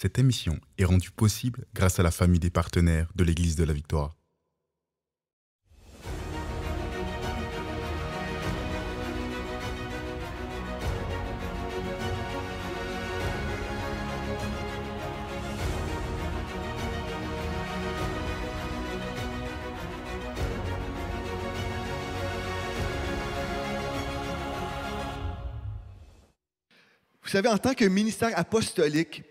Cette émission est rendue possible grâce à la famille des partenaires de l'Église de la Victoire. Vous savez, en tant que ministère apostolique,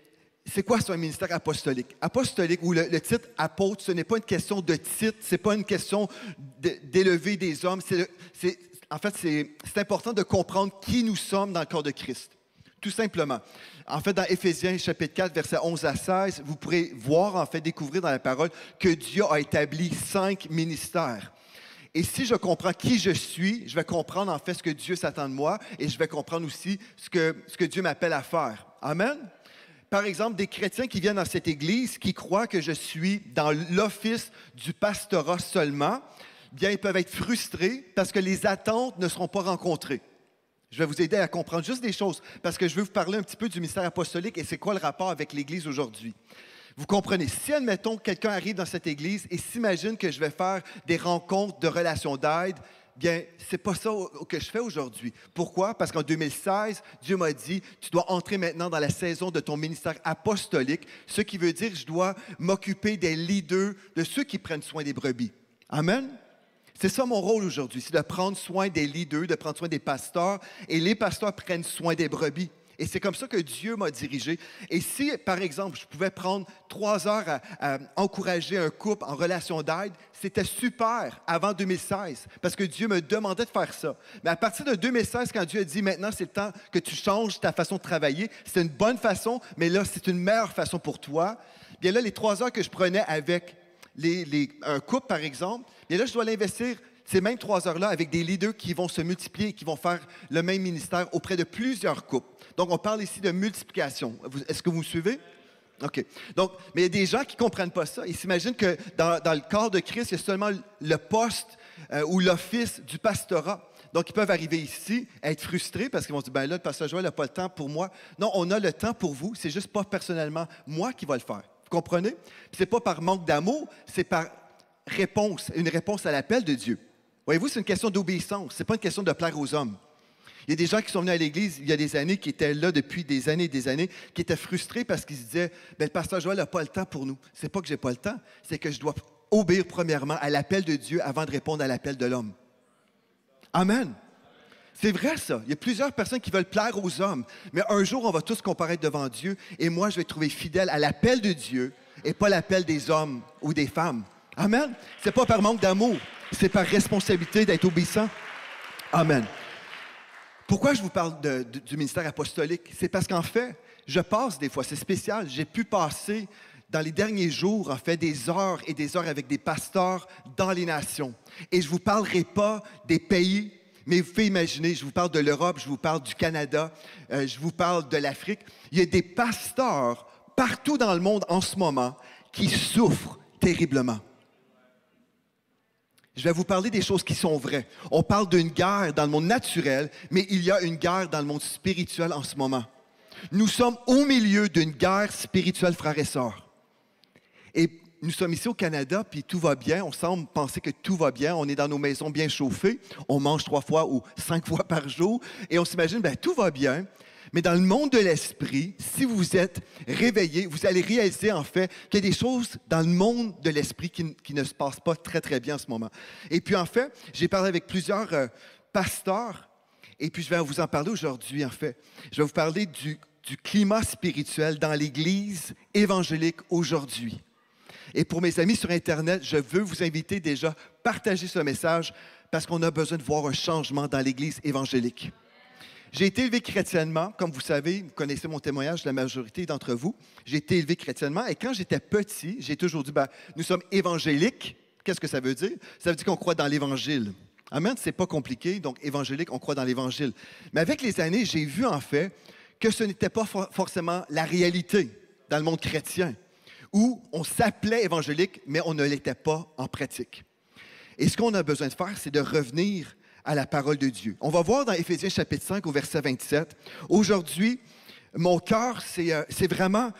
c'est quoi un ministère apostolique? Apostolique, ou le titre apôtre, ce n'est pas une question de titre, ce n'est pas une question d'élever des hommes. En fait, c'est important de comprendre qui nous sommes dans le corps de Christ, tout simplement. En fait, dans Éphésiens chapitre 4, versets 11 à 16, vous pourrez voir, en fait, découvrir dans la parole que Dieu a établi 5 ministères. Et si je comprends qui je suis, je vais comprendre en fait ce que Dieu s'attend de moi et je vais comprendre aussi ce que Dieu m'appelle à faire. Amen? Par exemple, des chrétiens qui viennent dans cette église, qui croient que je suis dans l'office du pastorat seulement, bien, ils peuvent être frustrés parce que les attentes ne seront pas rencontrées. Je vais vous aider à comprendre juste des choses parce que je veux vous parler un petit peu du ministère apostolique et c'est quoi le rapport avec l'Église aujourd'hui. Vous comprenez, si, admettons, quelqu'un arrive dans cette église et s'imagine que je vais faire des rencontres de relations d'aide, bien, c'est pas ça que je fais aujourd'hui. Pourquoi? Parce qu'en 2016, Dieu m'a dit, tu dois entrer maintenant dans la saison de ton ministère apostolique, ce qui veut dire que je dois m'occuper des leaders, de ceux qui prennent soin des brebis. Amen? C'est ça mon rôle aujourd'hui, c'est de prendre soin des leaders, de prendre soin des pasteurs, et les pasteurs prennent soin des brebis. Et c'est comme ça que Dieu m'a dirigé. Et si, par exemple, je pouvais prendre 3 heures à encourager un couple en relation d'aide, c'était super avant 2016, parce que Dieu me demandait de faire ça. Mais à partir de 2016, quand Dieu a dit, maintenant, c'est le temps que tu changes ta façon de travailler, c'est une bonne façon, mais là, c'est une meilleure façon pour toi. Bien là, les 3 heures que je prenais avec un couple, par exemple, bien là, je dois l'investir ces mêmes 3 heures-là avec des leaders qui vont se multiplier et qui vont faire le même ministère auprès de plusieurs couples. Donc, on parle ici de multiplication. Est-ce que vous me suivez? OK. Donc, mais il y a des gens qui ne comprennent pas ça. Ils s'imaginent que dans le corps de Christ, il y a seulement le poste ou l'office du pastorat. Donc, ils peuvent arriver ici, être frustrés parce qu'ils vont se dire, ben là, le pasteur Joël n'a pas le temps pour moi. Non, on a le temps pour vous. C'est juste pas personnellement moi qui va le faire. Vous comprenez? Ce n'est pas par manque d'amour, c'est par réponse, une réponse à l'appel de Dieu. Voyez-vous, c'est une question d'obéissance. Ce n'est pas une question de plaire aux hommes. Il y a des gens qui sont venus à l'Église il y a des années, qui étaient là depuis des années et des années, qui étaient frustrés parce qu'ils se disaient, ben, le pasteur Joël n'a pas le temps pour nous. Ce n'est pas que je n'ai pas le temps, c'est que je dois obéir premièrement à l'appel de Dieu avant de répondre à l'appel de l'homme. Amen. C'est vrai ça. Il y a plusieurs personnes qui veulent plaire aux hommes, mais un jour, on va tous comparaître devant Dieu et moi, je vais trouver fidèle à l'appel de Dieu et pas l'appel des hommes ou des femmes. Amen. Ce n'est pas par manque d'amour, c'est par responsabilité d'être obéissant. Amen. Pourquoi je vous parle du ministère apostolique? C'est parce qu'en fait, je passe des fois, c'est spécial, j'ai pu passer dans les derniers jours, en fait, des heures et des heures avec des pasteurs dans les nations. Et je ne vous parlerai pas des pays, mais vous pouvez imaginer, je vous parle de l'Europe, je vous parle du Canada, je vous parle de l'Afrique. Il y a des pasteurs partout dans le monde en ce moment qui souffrent terriblement. Je vais vous parler des choses qui sont vraies. On parle d'une guerre dans le monde naturel, mais il y a une guerre dans le monde spirituel en ce moment. Nous sommes au milieu d'une guerre spirituelle, frères et sœurs. Et nous sommes ici au Canada, puis tout va bien. On semble penser que tout va bien. On est dans nos maisons bien chauffées. On mange 3 fois ou 5 fois par jour. Et on s'imagine, bien, tout va bien. Mais dans le monde de l'esprit, si vous êtes réveillé, vous allez réaliser en fait qu'il y a des choses dans le monde de l'esprit qui ne se passent pas très, très bien en ce moment. Et puis en fait, j'ai parlé avec plusieurs pasteurs et puis je vais vous en parler aujourd'hui en fait. Je vais vous parler du climat spirituel dans l'Église évangélique aujourd'hui. Et pour mes amis sur Internet, je veux vous inviter déjà à partager ce message parce qu'on a besoin de voir un changement dans l'Église évangélique. J'ai été élevé chrétiennement, comme vous savez, vous connaissez mon témoignage, la majorité d'entre vous. J'ai été élevé chrétiennement et quand j'étais petit, j'ai toujours dit, nous sommes évangéliques. Qu'est-ce que ça veut dire? Ça veut dire qu'on croit dans l'Évangile. Amen, c'est pas compliqué, donc évangélique, on croit dans l'Évangile. Mais avec les années, j'ai vu en fait que ce n'était pas forcément la réalité dans le monde chrétien, où on s'appelait évangélique, mais on ne l'était pas en pratique. Et ce qu'on a besoin de faire, c'est de revenir à la parole de Dieu. On va voir dans Éphésiens chapitre 5 au verset 27. Aujourd'hui, mon cœur, c'est vraiment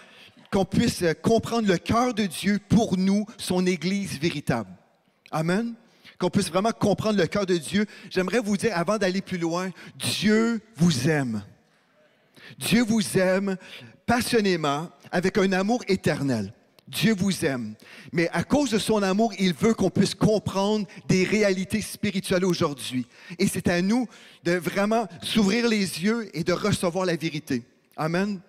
qu'on puisse comprendre le cœur de Dieu pour nous, son Église véritable. Amen. Qu'on puisse vraiment comprendre le cœur de Dieu. J'aimerais vous dire, avant d'aller plus loin, Dieu vous aime. Dieu vous aime passionnément, avec un amour éternel. Dieu vous aime. Mais à cause de son amour, il veut qu'on puisse comprendre des réalités spirituelles aujourd'hui. Et c'est à nous de vraiment s'ouvrir les yeux et de recevoir la vérité. Amen.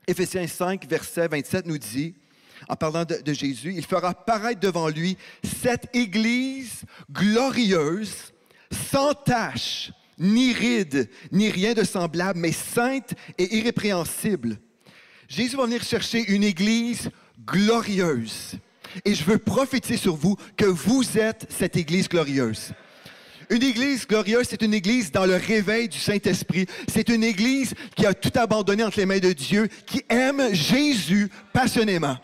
Éphésiens 5, verset 27 nous dit, en parlant de Jésus, il fera paraître devant lui cette Église glorieuse, sans tache, ni ride, ni rien de semblable, mais sainte et irrépréhensible. Jésus va venir chercher une Église glorieuse. Et je veux prophétiser sur vous que vous êtes cette Église glorieuse. Une Église glorieuse, c'est une Église dans le réveil du Saint-Esprit. C'est une Église qui a tout abandonné entre les mains de Dieu, qui aime Jésus passionnément.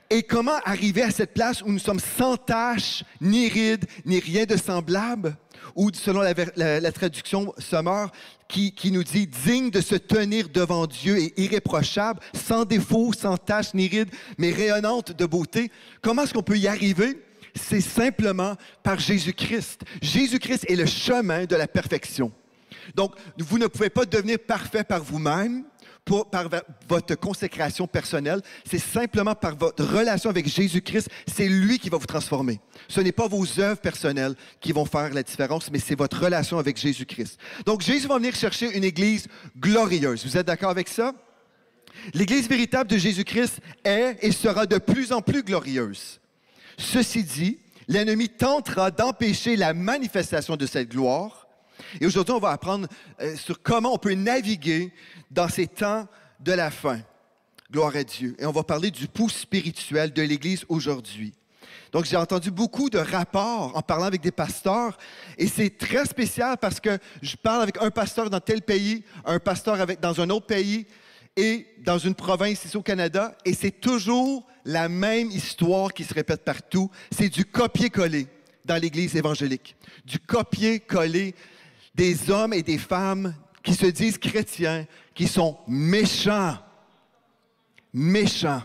Et comment arriver à cette place où nous sommes sans tache, ni rides, ni rien de semblable? Ou selon la traduction Sommer, qui nous dit « digne de se tenir devant Dieu et irréprochable, sans défaut, sans tache ni ride, mais rayonnante de beauté. » Comment est-ce qu'on peut y arriver? C'est simplement par Jésus-Christ. Jésus-Christ est le chemin de la perfection. Donc, vous ne pouvez pas devenir parfait par vous-même, par votre consécration personnelle. C'est simplement par votre relation avec Jésus-Christ. C'est lui qui va vous transformer. Ce n'est pas vos œuvres personnelles qui vont faire la différence, mais c'est votre relation avec Jésus-Christ. Donc, Jésus va venir chercher une Église glorieuse. Vous êtes d'accord avec ça? L'Église véritable de Jésus-Christ est et sera de plus en plus glorieuse. Ceci dit, l'ennemi tentera d'empêcher la manifestation de cette gloire. Et aujourd'hui, on va apprendre sur comment on peut naviguer dans ces temps de la fin. Gloire à Dieu. Et on va parler du pouls spirituel de l'Église aujourd'hui. Donc, j'ai entendu beaucoup de rapports en parlant avec des pasteurs. Et c'est très spécial parce que je parle avec un pasteur dans tel pays, un pasteur dans un autre pays et dans une province ici au Canada. Et c'est toujours la même histoire qui se répète partout. C'est du copier-coller dans l'Église évangélique. Du copier-coller des hommes et des femmes qui se disent chrétiens, qui sont méchants. Méchants.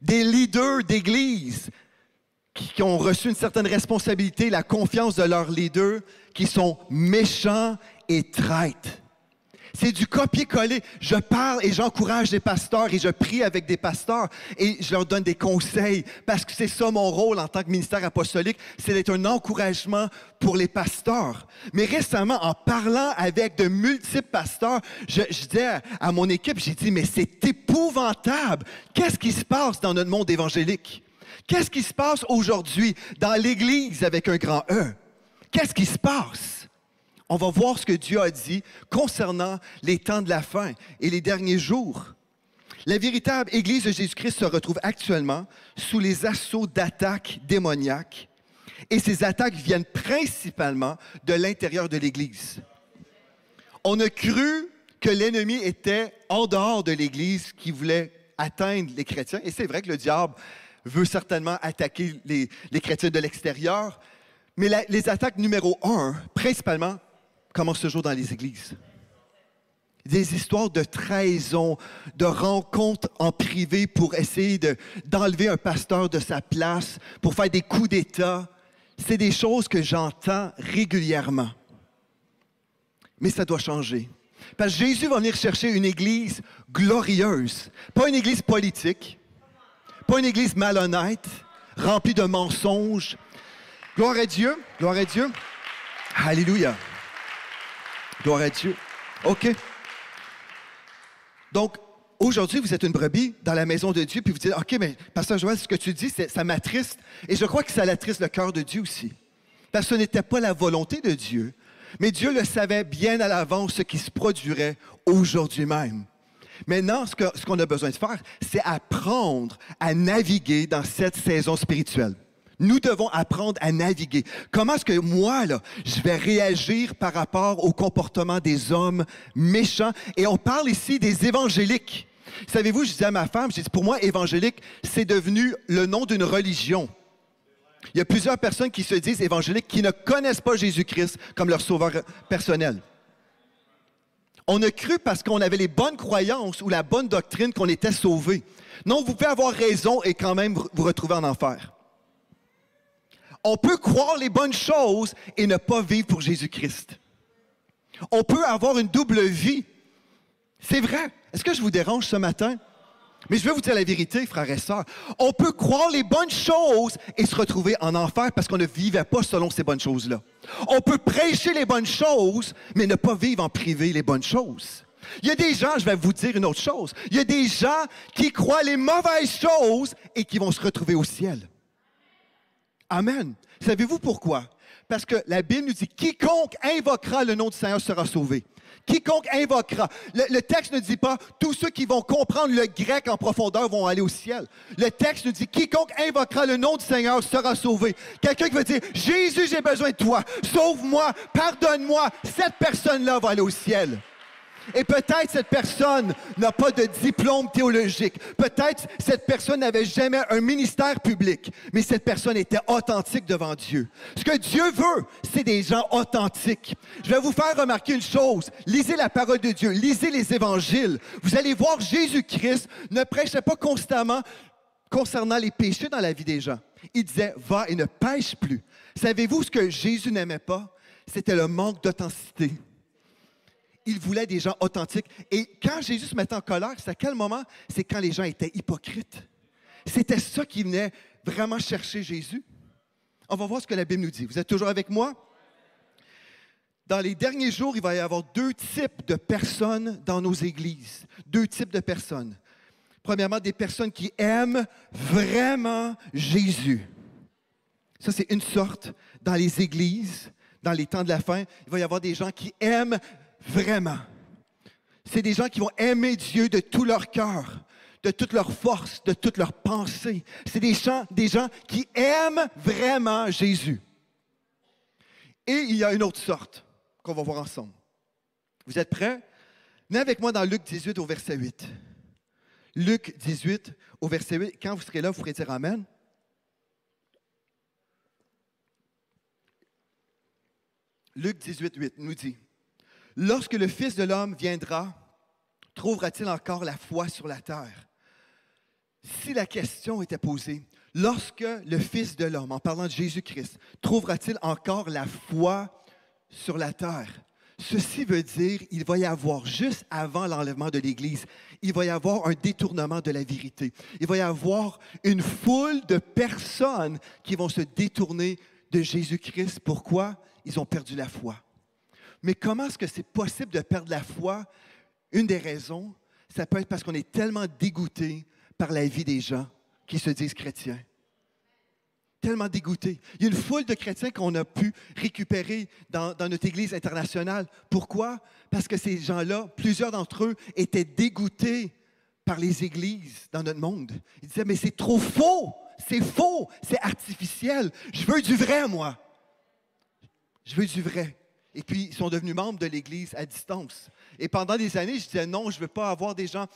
Des leaders d'Église qui ont reçu une certaine responsabilité, la confiance de leurs leaders, qui sont méchants et traîtres. C'est du copier-coller. Je parle et j'encourage des pasteurs et je prie avec des pasteurs et je leur donne des conseils parce que c'est ça mon rôle en tant que ministère apostolique, c'est d'être un encouragement pour les pasteurs. Mais récemment, en parlant avec de multiples pasteurs, je disais à mon équipe, j'ai dit, mais c'est épouvantable. Qu'est-ce qui se passe dans notre monde évangélique? Qu'est-ce qui se passe aujourd'hui dans l'Église avec un grand E? Qu'est-ce qui se passe? On va voir ce que Dieu a dit concernant les temps de la fin et les derniers jours. La véritable Église de Jésus-Christ se retrouve actuellement sous les assauts d'attaques démoniaques. Et ces attaques viennent principalement de l'intérieur de l'Église. On a cru que l'ennemi était en dehors de l'Église qui voulait atteindre les chrétiens. Et c'est vrai que le diable veut certainement attaquer les chrétiens de l'extérieur. Mais les attaques numéro 1, principalement, commencent toujours dans les églises. Des histoires de trahison, de rencontres en privé pour essayer d'enlever un pasteur de sa place, pour faire des coups d'État. C'est des choses que j'entends régulièrement. Mais ça doit changer. Parce que Jésus va venir chercher une église glorieuse. Pas une église politique, pas une église malhonnête, remplie de mensonges. Gloire à Dieu, gloire à Dieu. Alléluia. Gloire à Dieu. OK. Donc, aujourd'hui, vous êtes une brebis dans la maison de Dieu, puis vous dites, OK, mais Pasteur Joël, ce que tu dis, ça m'attriste. Et je crois que ça attriste le cœur de Dieu aussi. Parce que ce n'était pas la volonté de Dieu, mais Dieu le savait bien à l'avance ce qui se produirait aujourd'hui même. Maintenant, ce qu'on a besoin de faire, c'est apprendre à naviguer dans cette saison spirituelle. Nous devons apprendre à naviguer. Comment est-ce que moi, là, je vais réagir par rapport au comportement des hommes méchants? Et on parle ici des évangéliques. Savez-vous, je disais à ma femme, j'ai dit, pour moi, évangélique, c'est devenu le nom d'une religion. Il y a plusieurs personnes qui se disent évangéliques qui ne connaissent pas Jésus-Christ comme leur sauveur personnel. On a cru parce qu'on avait les bonnes croyances ou la bonne doctrine qu'on était sauvé. Non, vous pouvez avoir raison et quand même vous retrouver en enfer. On peut croire les bonnes choses et ne pas vivre pour Jésus-Christ. On peut avoir une double vie. C'est vrai. Est-ce que je vous dérange ce matin? Mais je vais vous dire la vérité, frères et sœurs. On peut croire les bonnes choses et se retrouver en enfer parce qu'on ne vivait pas selon ces bonnes choses-là. On peut prêcher les bonnes choses, mais ne pas vivre en privé les bonnes choses. Il y a des gens, je vais vous dire une autre chose, il y a des gens qui croient les mauvaises choses et qui vont se retrouver au ciel. Amen. Savez-vous pourquoi? Parce que la Bible nous dit, quiconque invoquera le nom du Seigneur sera sauvé. Quiconque invoquera. Le texte ne dit pas, tous ceux qui vont comprendre le grec en profondeur vont aller au ciel. Le texte nous dit, quiconque invoquera le nom du Seigneur sera sauvé. Quelqu'un qui va dire, Jésus, j'ai besoin de toi. Sauve-moi, pardonne-moi. Cette personne-là va aller au ciel. Et peut-être cette personne n'a pas de diplôme théologique. Peut-être cette personne n'avait jamais un ministère public. Mais cette personne était authentique devant Dieu. Ce que Dieu veut, c'est des gens authentiques. Je vais vous faire remarquer une chose. Lisez la parole de Dieu. Lisez les évangiles. Vous allez voir Jésus-Christ ne prêchait pas constamment concernant les péchés dans la vie des gens. Il disait, va et ne pêche plus. Savez-vous ce que Jésus n'aimait pas? C'était le manque d'authenticité. Il voulait des gens authentiques. Et quand Jésus se mettait en colère, c'est à quel moment? C'est quand les gens étaient hypocrites. C'était ça qui venait vraiment chercher Jésus. On va voir ce que la Bible nous dit. Vous êtes toujours avec moi? Dans les derniers jours, il va y avoir deux types de personnes dans nos églises. Deux types de personnes. Premièrement, des personnes qui aiment vraiment Jésus. Ça, c'est une sorte. Dans les églises, dans les temps de la fin, il va y avoir des gens qui aiment vraiment. C'est des gens qui vont aimer Dieu de tout leur cœur, de toute leur force, de toute leur pensée. C'est des gens qui aiment vraiment Jésus. Et il y a une autre sorte qu'on va voir ensemble. Vous êtes prêts? Venez avec moi dans Luc 18 au verset 8. Luc 18 au verset 8. Quand vous serez là, vous pourrez dire Amen. Luc 18, 8 nous dit, « Lorsque le Fils de l'homme viendra, trouvera-t-il encore la foi sur la terre? » Si la question était posée, lorsque le Fils de l'homme, en parlant de Jésus-Christ, trouvera-t-il encore la foi sur la terre? Ceci veut dire qu'il va y avoir, juste avant l'enlèvement de l'Église, il va y avoir un détournement de la vérité. Il va y avoir une foule de personnes qui vont se détourner de Jésus-Christ. Pourquoi? Ils ont perdu la foi. Mais comment est-ce que c'est possible de perdre la foi? Une des raisons, ça peut être parce qu'on est tellement dégoûté par la vie des gens qui se disent chrétiens. Tellement dégoûté. Il y a une foule de chrétiens qu'on a pu récupérer dans notre Église internationale. Pourquoi? Parce que ces gens-là, plusieurs d'entre eux, étaient dégoûtés par les églises dans notre monde. Ils disaient, mais c'est trop faux, c'est artificiel. Je veux du vrai, moi. Je veux du vrai. Et puis, ils sont devenus membres de l'Église à distance. Et pendant des années, je disais non, je ne veux pas avoir des gens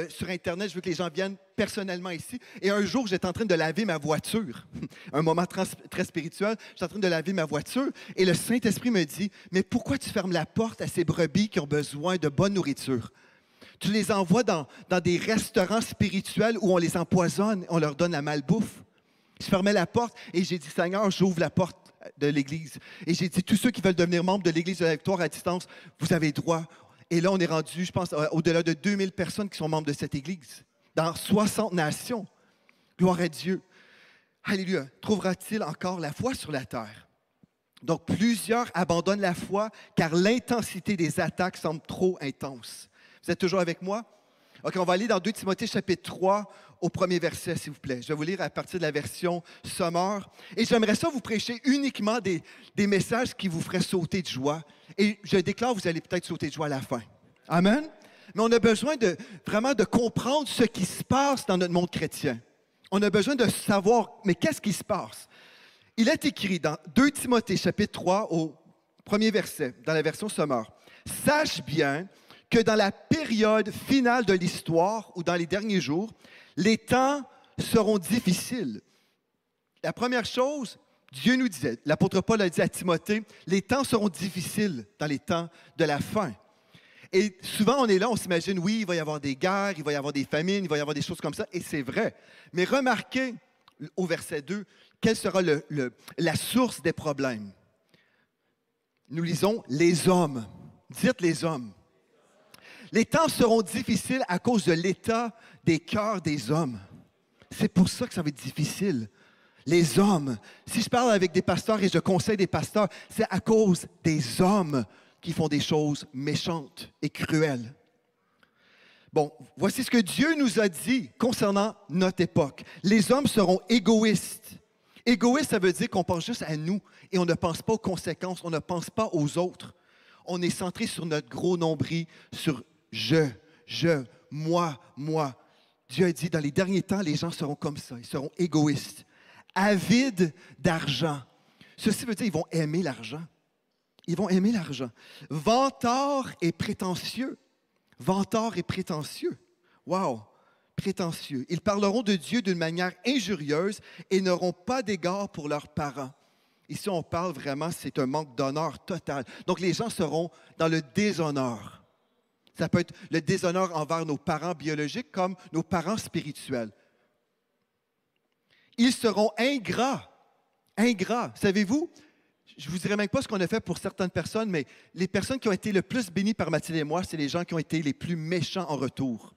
sur Internet, je veux que les gens viennent personnellement ici. Et un jour, j'étais en train de laver ma voiture. Un moment très spirituel, j'étais en train de laver ma voiture et le Saint-Esprit me dit, mais pourquoi tu fermes la porte à ces brebis qui ont besoin de bonne nourriture? Tu les envoies dans des restaurants spirituels où on les empoisonne, on leur donne la malbouffe. Je fermais la porte et j'ai dit, Seigneur, j'ouvre la porte de l'Église. Et j'ai dit, tous ceux qui veulent devenir membres de l'Église de la Victoire à distance, vous avez droit. Et là, on est rendu, je pense, au-delà de 2000 personnes qui sont membres de cette Église, dans 60 nations. Gloire à Dieu. Alléluia. Trouvera-t-il encore la foi sur la terre? Donc, plusieurs abandonnent la foi car l'intensité des attaques semble trop intense. Vous êtes toujours avec moi? OK, on va aller dans 2 Timothée chapitre 3 au premier verset, s'il vous plaît. Je vais vous lire à partir de la version Sommer. Et j'aimerais ça vous prêcher uniquement des messages qui vous feraient sauter de joie. Et je déclare, vous allez peut-être sauter de joie à la fin. Amen? Mais on a besoin vraiment de comprendre ce qui se passe dans notre monde chrétien. On a besoin de savoir, mais qu'est-ce qui se passe? Il est écrit dans 2 Timothée chapitre 3 au premier verset, dans la version Sommer. « Sache bien que dans la période finale de l'histoire ou dans les derniers jours, les temps seront difficiles. » La première chose, Dieu nous disait, l'apôtre Paul a dit à Timothée, les temps seront difficiles dans les temps de la fin. Et souvent, on est là, on s'imagine, oui, il va y avoir des guerres, il va y avoir des famines, il va y avoir des choses comme ça, et c'est vrai. Mais remarquez au verset 2, quelle sera la source des problèmes. Nous lisons les hommes. Dites les hommes. Les temps seront difficiles à cause de l'état des cœurs des hommes. C'est pour ça que ça va être difficile. Les hommes. Si je parle avec des pasteurs et je conseille des pasteurs, c'est à cause des hommes qui font des choses méchantes et cruelles. Bon, voici ce que Dieu nous a dit concernant notre époque. Les hommes seront égoïstes. Égoïste, ça veut dire qu'on pense juste à nous et on ne pense pas aux conséquences, on ne pense pas aux autres. On est centré sur notre gros nombril, sur je, moi. Dieu a dit, dans les derniers temps, les gens seront comme ça, ils seront égoïstes, avides d'argent. Ceci veut dire qu'ils vont aimer l'argent. Ils vont aimer l'argent. Vantards et prétentieux. Vantards et prétentieux. Wow! Prétentieux. Ils parleront de Dieu d'une manière injurieuse et n'auront pas d'égard pour leurs parents. Ici, on parle vraiment, c'est un manque d'honneur total. Donc, les gens seront dans le déshonneur. Ça peut être le déshonneur envers nos parents biologiques comme nos parents spirituels. Ils seront ingrats. Ingrats. Savez-vous, je ne vous dirai même pas ce qu'on a fait pour certaines personnes, mais les personnes qui ont été le plus bénies par Mathilde et moi, c'est les gens qui ont été les plus méchants en retour.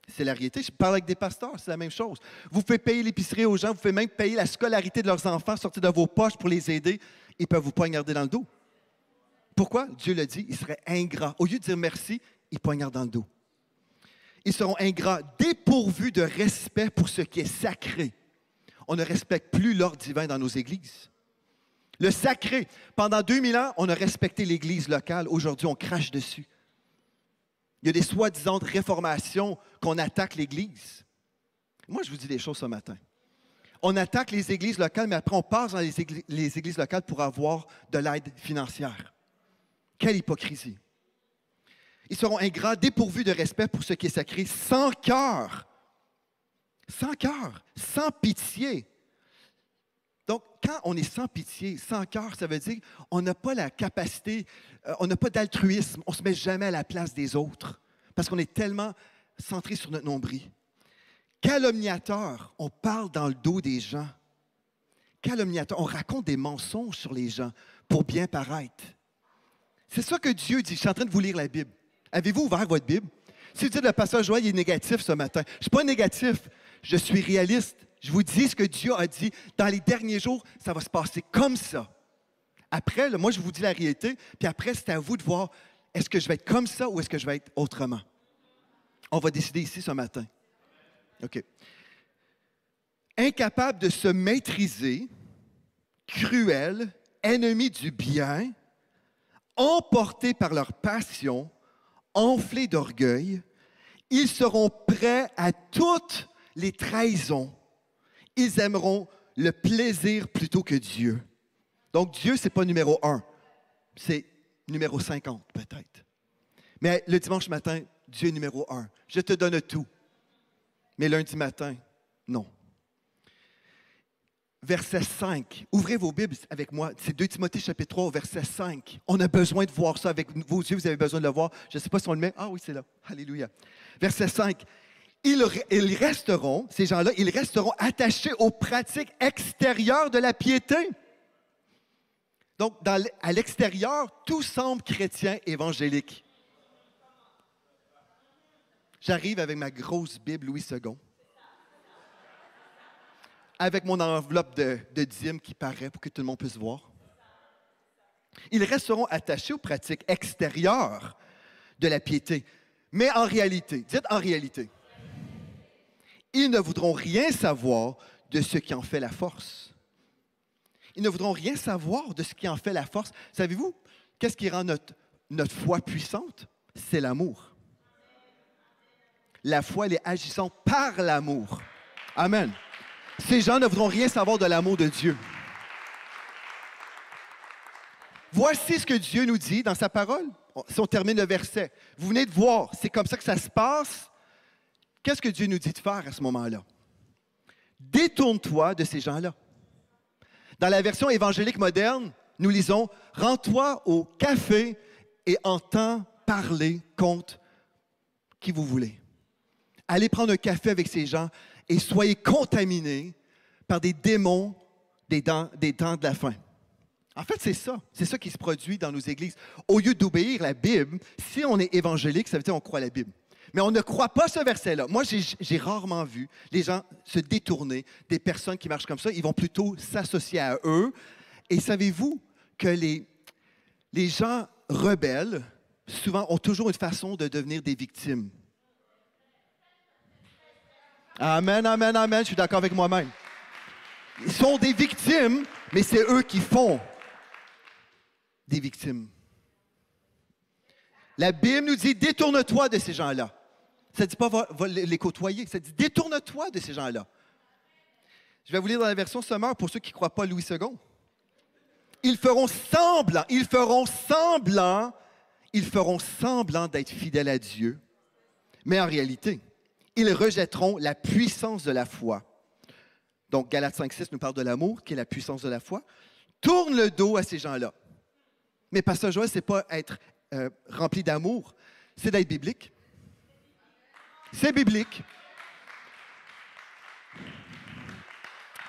C'est la réalité. Je parle avec des pasteurs, c'est la même chose. Vous pouvez payer l'épicerie aux gens, vous pouvez même payer la scolarité de leurs enfants, sortir de vos poches pour les aider. Ils ne peuvent vous poignarder dans le dos. Pourquoi? Dieu l'a dit, ils seraient ingrats. Au lieu de dire merci, ils poignardent dans le dos. Ils seront ingrats, dépourvus de respect pour ce qui est sacré. On ne respecte plus l'ordre divin dans nos églises. Le sacré. Pendant 2000 ans, on a respecté l'Église locale. Aujourd'hui, on crache dessus. Il y a des soi-disant réformations qu'on attaque l'Église. Moi, je vous dis des choses ce matin. On attaque les églises locales, mais après, on passe dans les églises locales pour avoir de l'aide financière. Quelle hypocrisie. Ils seront ingrats, dépourvus de respect pour ce qui est sacré, sans cœur. Sans cœur, sans pitié. Donc, quand on est sans pitié, sans cœur, ça veut dire qu'on n'a pas la capacité, on n'a pas d'altruisme, on ne se met jamais à la place des autres, parce qu'on est tellement centré sur notre nombril. Calomniateur, on parle dans le dos des gens. Calomniateur, on raconte des mensonges sur les gens pour bien paraître. C'est ça que Dieu dit. Je suis en train de vous lire la Bible. Avez-vous ouvert votre Bible? Si vous dites le pasteur Joël est négatif ce matin, je ne suis pas négatif, je suis réaliste. Je vous dis ce que Dieu a dit. Dans les derniers jours, ça va se passer comme ça. Après, là, moi, je vous dis la réalité, puis après, c'est à vous de voir, est-ce que je vais être comme ça ou est-ce que je vais être autrement? On va décider ici ce matin. OK. Incapable de se maîtriser, cruel, ennemi du bien, emportés par leur passion, enflés d'orgueil, ils seront prêts à toutes les trahisons. Ils aimeront le plaisir plutôt que Dieu. Donc, Dieu, ce n'est pas numéro 1. C'est numéro 50, peut-être. Mais le dimanche matin, Dieu est numéro 1. Je te donne tout. Mais lundi matin, non. Verset 5. Ouvrez vos Bibles avec moi. C'est 2 Timothée chapitre 3, verset 5. On a besoin de voir ça avec vos yeux. Vous avez besoin de le voir. Je ne sais pas si on le met. Ah oui, c'est là. Alléluia. Verset 5. Ils resteront, ces gens-là, ils resteront attachés aux pratiques extérieures de la piété. Donc, à l'extérieur, tout semble chrétien évangélique. J'arrive avec ma grosse Bible Louis II, avec mon enveloppe de dîmes qui paraît pour que tout le monde puisse voir. Ils resteront attachés aux pratiques extérieures de la piété. Mais en réalité, dites en réalité, ils ne voudront rien savoir de ce qui en fait la force. Ils ne voudront rien savoir de ce qui en fait la force. Savez-vous, qu'est-ce qui rend notre foi puissante? C'est l'amour. La foi, elle est agissante par l'amour. Amen. Ces gens ne voudront rien savoir de l'amour de Dieu. Voici ce que Dieu nous dit dans sa parole. Si on termine le verset, vous venez de voir, c'est comme ça que ça se passe. Qu'est-ce que Dieu nous dit de faire à ce moment-là? Détourne-toi de ces gens-là. Dans la version évangélique moderne, nous lisons « Rends-toi au café et entends parler contre qui vous voulez. Allez prendre un café avec ces gens et soyez contaminés par des démons des temps de la fin. En fait, c'est ça. C'est ça qui se produit dans nos églises. Au lieu d'obéir la Bible, si on est évangélique, ça veut dire qu'on croit la Bible. Mais on ne croit pas ce verset-là. Moi, j'ai rarement vu les gens se détourner des personnes qui marchent comme ça. Ils vont plutôt s'associer à eux. Et savez-vous que les gens rebelles, souvent, ont toujours une façon de devenir des victimes. Amen, amen, amen. Je suis d'accord avec moi-même. Ils sont des victimes, mais c'est eux qui font des victimes. La Bible nous dit, détourne-toi de ces gens-là. Ça ne dit pas va les côtoyer, ça dit détourne-toi de ces gens-là. Je vais vous lire dans la version sommaire pour ceux qui ne croient pas Louis II. Ils feront semblant d'être fidèles à Dieu, mais en réalité, ils rejetteront la puissance de la foi. Donc, Galates 5,6 nous parle de l'amour, qui est la puissance de la foi. Tourne le dos à ces gens-là. Mais Pasteur Joël, ce n'est pas être rempli d'amour, c'est d'être biblique. C'est biblique.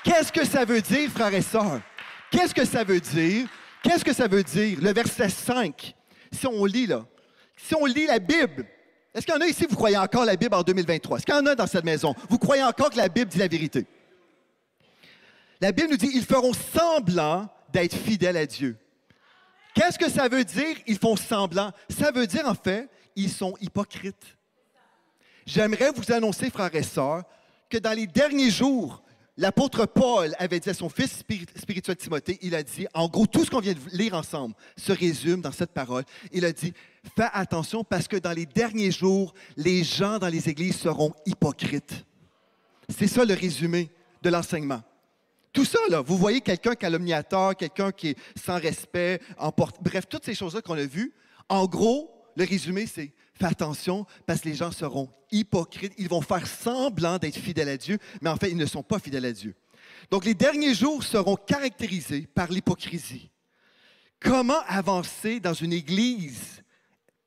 Qu'est-ce que ça veut dire, frères et sœurs? Qu'est-ce que ça veut dire? Qu'est-ce que ça veut dire? Le verset 5, si on lit la Bible, est-ce qu'il y en a ici, vous croyez encore la Bible en 2023? Est-ce qu'il y en a dans cette maison? Vous croyez encore que la Bible dit la vérité? La Bible nous dit, ils feront semblant d'être fidèles à Dieu. Qu'est-ce que ça veut dire, ils font semblant? Ça veut dire, en fait, ils sont hypocrites. J'aimerais vous annoncer, frères et sœurs, que dans les derniers jours, l'apôtre Paul avait dit à son fils spirituel Timothée, il a dit, en gros, tout ce qu'on vient de lire ensemble se résume dans cette parole. Il a dit, fais attention parce que dans les derniers jours, les gens dans les églises seront hypocrites. C'est ça le résumé de l'enseignement. Tout ça, là, vous voyez quelqu'un calomniateur, quelqu'un qui est sans respect, bref, toutes ces choses-là qu'on a vues, en gros, le résumé, c'est fais attention parce que les gens seront hypocrites. Ils vont faire semblant d'être fidèles à Dieu, mais en fait, ils ne sont pas fidèles à Dieu. Donc, les derniers jours seront caractérisés par l'hypocrisie. Comment avancer dans une église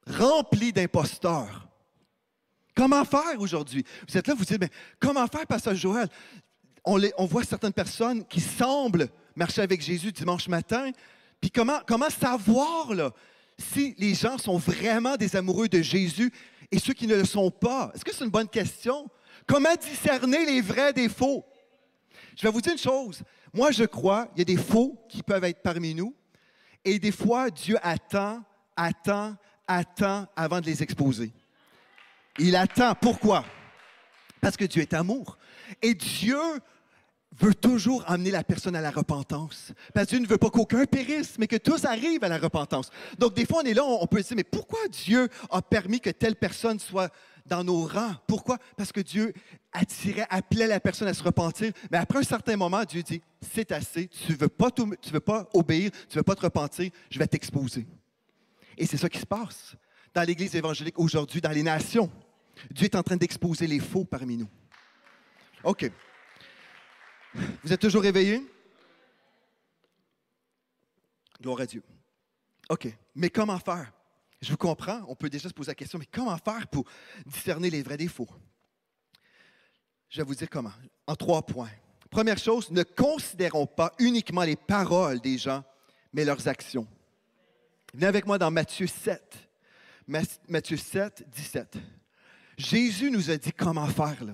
remplie d'imposteurs? Comment faire aujourd'hui? Vous êtes là, vous dites, mais comment faire, Pasteur Joël? On voit certaines personnes qui semblent marcher avec Jésus dimanche matin. Puis comment savoir là, si les gens sont vraiment des amoureux de Jésus et ceux qui ne le sont pas? Est-ce que c'est une bonne question? Comment discerner les vrais des faux? Je vais vous dire une chose. Moi, je crois qu'il y a des faux qui peuvent être parmi nous. Et des fois, Dieu attend avant de les exposer. Il attend. Pourquoi? Parce que Dieu est amour. Et Dieu veut toujours amener la personne à la repentance. Parce que Dieu ne veut pas qu'aucun périsse, mais que tous arrivent à la repentance. Donc, des fois, on est là, on peut se dire, mais pourquoi Dieu a permis que telle personne soit dans nos rangs? Pourquoi? Parce que Dieu appelait la personne à se repentir. Mais après un certain moment, Dieu dit, c'est assez, tu ne veux pas obéir, tu ne veux pas te repentir, je vais t'exposer. Et c'est ça qui se passe dans l'Église évangélique aujourd'hui, dans les nations. Dieu est en train d'exposer les faux parmi nous. OK. Vous êtes toujours réveillés? Gloire à Dieu. OK. Mais comment faire? Je vous comprends. On peut déjà se poser la question, mais comment faire pour discerner les vrais des faux? Je vais vous dire comment. En 3 points. Première chose, ne considérons pas uniquement les paroles des gens, mais leurs actions. Venez avec moi dans Matthieu 7. Matthieu 7, 17. Jésus nous a dit comment faire, là.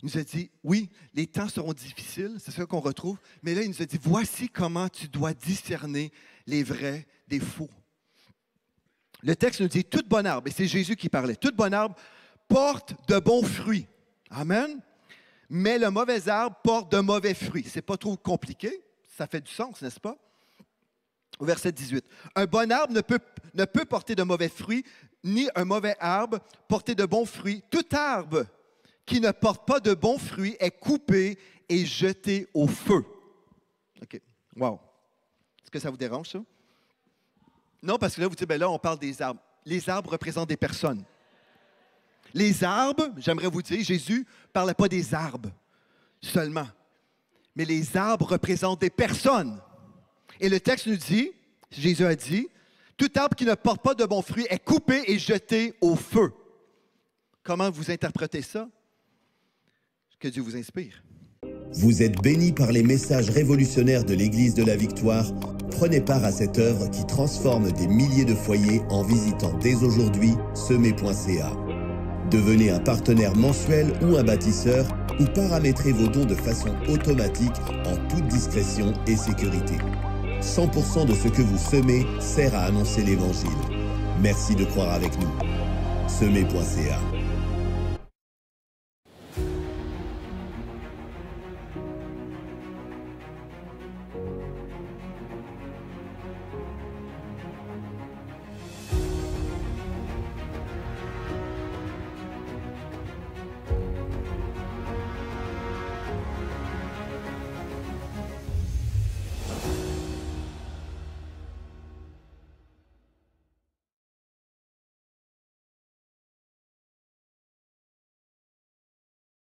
Il nous a dit, oui, les temps seront difficiles, c'est ça qu'on retrouve, mais là, il nous a dit, voici comment tu dois discerner les vrais des faux. Le texte nous dit, toute bonne arbre, et c'est Jésus qui parlait, toute bonne arbre porte de bons fruits. Amen. Mais le mauvais arbre porte de mauvais fruits. Ce n'est pas trop compliqué, ça fait du sens, n'est-ce pas? Au verset 18. Un bon arbre ne peut porter de mauvais fruits, ni un mauvais arbre porter de bons fruits. Tout arbre qui ne porte pas de bons fruits est coupé et jeté au feu. OK. Wow. Est-ce que ça vous dérange, ça? Non, parce que là, vous dites, bien là, on parle des arbres. Les arbres représentent des personnes. Les arbres, j'aimerais vous dire, Jésus ne parlait pas des arbres seulement, mais les arbres représentent des personnes. Et le texte nous dit, Jésus a dit, Tout arbre qui ne porte pas de bons fruits est coupé et jeté au feu. Comment vous interprétez ça? Que Dieu vous inspire. Vous êtes bénis par les messages révolutionnaires de l'Église de la Victoire. Prenez part à cette œuvre qui transforme des milliers de foyers en visitant dès aujourd'hui semer.ca. Devenez un partenaire mensuel ou un bâtisseur ou paramétrez vos dons de façon automatique en toute discrétion et sécurité. 100% de ce que vous semez sert à annoncer l'Évangile. Merci de croire avec nous. Semer.ca